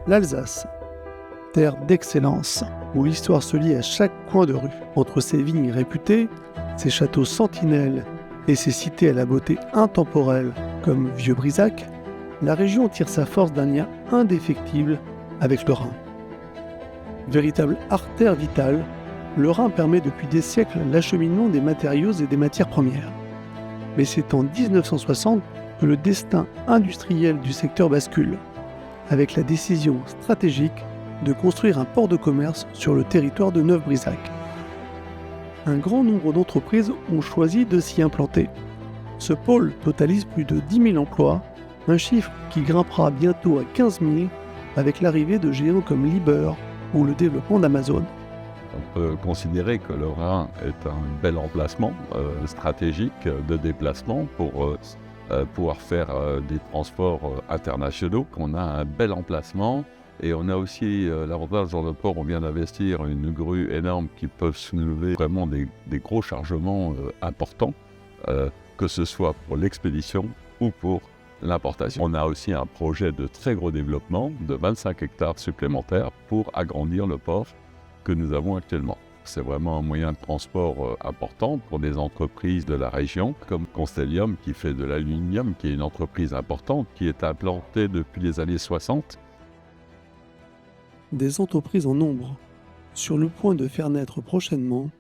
L'Alsace, terre d'excellence, où l'histoire se lie à chaque coin de rue. Entre ses vignes réputées, ses châteaux sentinelles et ses cités à la beauté intemporelle comme Vieux-Brisac, la région tire sa force d'un lien indéfectible avec le Rhin. Véritable artère vitale, le Rhin permet depuis des siècles l'acheminement des matériaux et des matières premières. Mais c'est en 1960 que le destin industriel du secteur bascule, avec la décision stratégique de construire un port de commerce sur le territoire de Neuf-Brisac. Un grand nombre d'entreprises ont choisi de s'y implanter. Ce pôle totalise plus de 10 000 emplois, un chiffre qui grimpera bientôt à 15 000 avec l'arrivée de géants comme Liebherr ou le développement d'Amazon. On peut considérer que le Rhin est un bel emplacement stratégique de déplacement pour pouvoir faire des transports internationaux, qu'on a un bel emplacement. Et on a aussi l'avantage dans le port, on vient d'investir une grue énorme qui peut soulever vraiment des gros chargements importants, que ce soit pour l'expédition ou pour l'importation. On a aussi un projet de très gros développement de 25 hectares supplémentaires pour agrandir le port que nous avons actuellement. C'est vraiment un moyen de transport important pour des entreprises de la région, comme Constellium qui fait de l'aluminium, qui est une entreprise importante, qui est implantée depuis les années 60. Des entreprises en nombre, sur le point de faire naître prochainement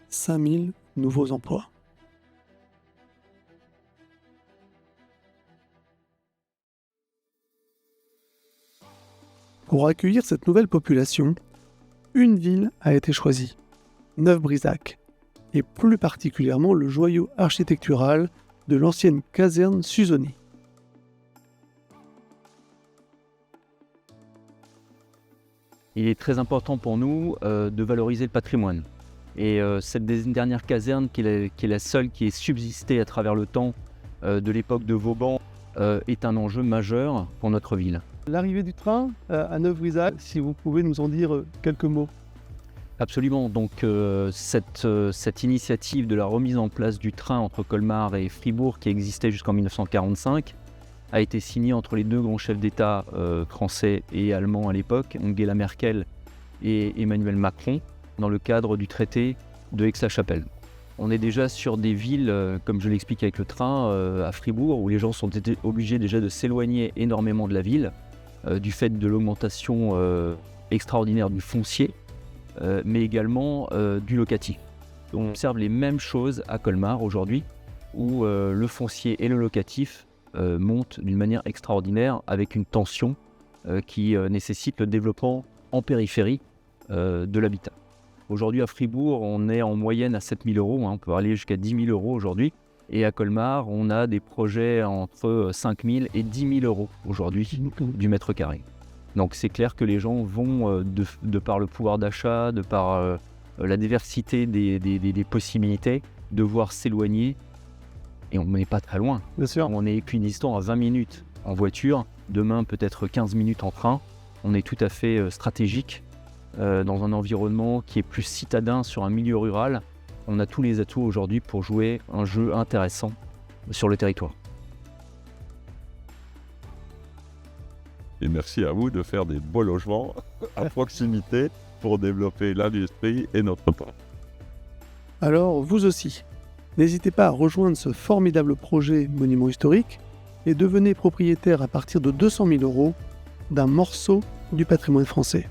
5000 nouveaux emplois. Pour accueillir cette nouvelle population, une ville a été choisie, Neuf-Brisac, et plus particulièrement le joyau architectural de l'ancienne caserne Suzoni. Il est très important pour nous de valoriser le patrimoine. Et cette dernière caserne, qui est la seule qui est subsistée à travers le temps de l'époque de Vauban, est un enjeu majeur pour notre ville. L'arrivée du train à Neuf-Brisac, si vous pouvez nous en dire quelques mots. Absolument. Donc cette initiative de la remise en place du train entre Colmar et Fribourg, qui existait jusqu'en 1945, a été signée entre les deux grands chefs d'État français et allemands à l'époque, Angela Merkel et Emmanuel Macron, dans le cadre du traité de Aix-la-Chapelle. On est déjà sur des villes, comme je l'explique avec le train, à Fribourg, où les gens sont obligés déjà de s'éloigner énormément de la ville, du fait de l'augmentation extraordinaire du foncier, mais également du locatif. On observe les mêmes choses à Colmar aujourd'hui, où le foncier et le locatif montent d'une manière extraordinaire, avec une tension qui nécessite le développement en périphérie de l'habitat. Aujourd'hui à Fribourg, on est en moyenne à 7 000 €, on peut aller jusqu'à 10 000 € aujourd'hui. Et à Colmar, on a des projets entre 5 000 et 10 000 € aujourd'hui du mètre carré. Donc c'est clair que les gens vont, de par le pouvoir d'achat, de par la diversité des possibilités, devoir s'éloigner. Et on n'est pas très loin. Bien sûr. On est équidistant à 20 minutes en voiture, demain peut-être 15 minutes en train. On est tout à fait stratégique dans un environnement qui est plus citadin sur un milieu rural. On a tous les atouts aujourd'hui pour jouer un jeu intéressant sur le territoire. Et merci à vous de faire des beaux logements à proximité pour développer l'industrie et notre port. Alors, vous aussi, n'hésitez pas à rejoindre ce formidable projet monument historique et devenez propriétaire à partir de 200 000 € d'un morceau du patrimoine français.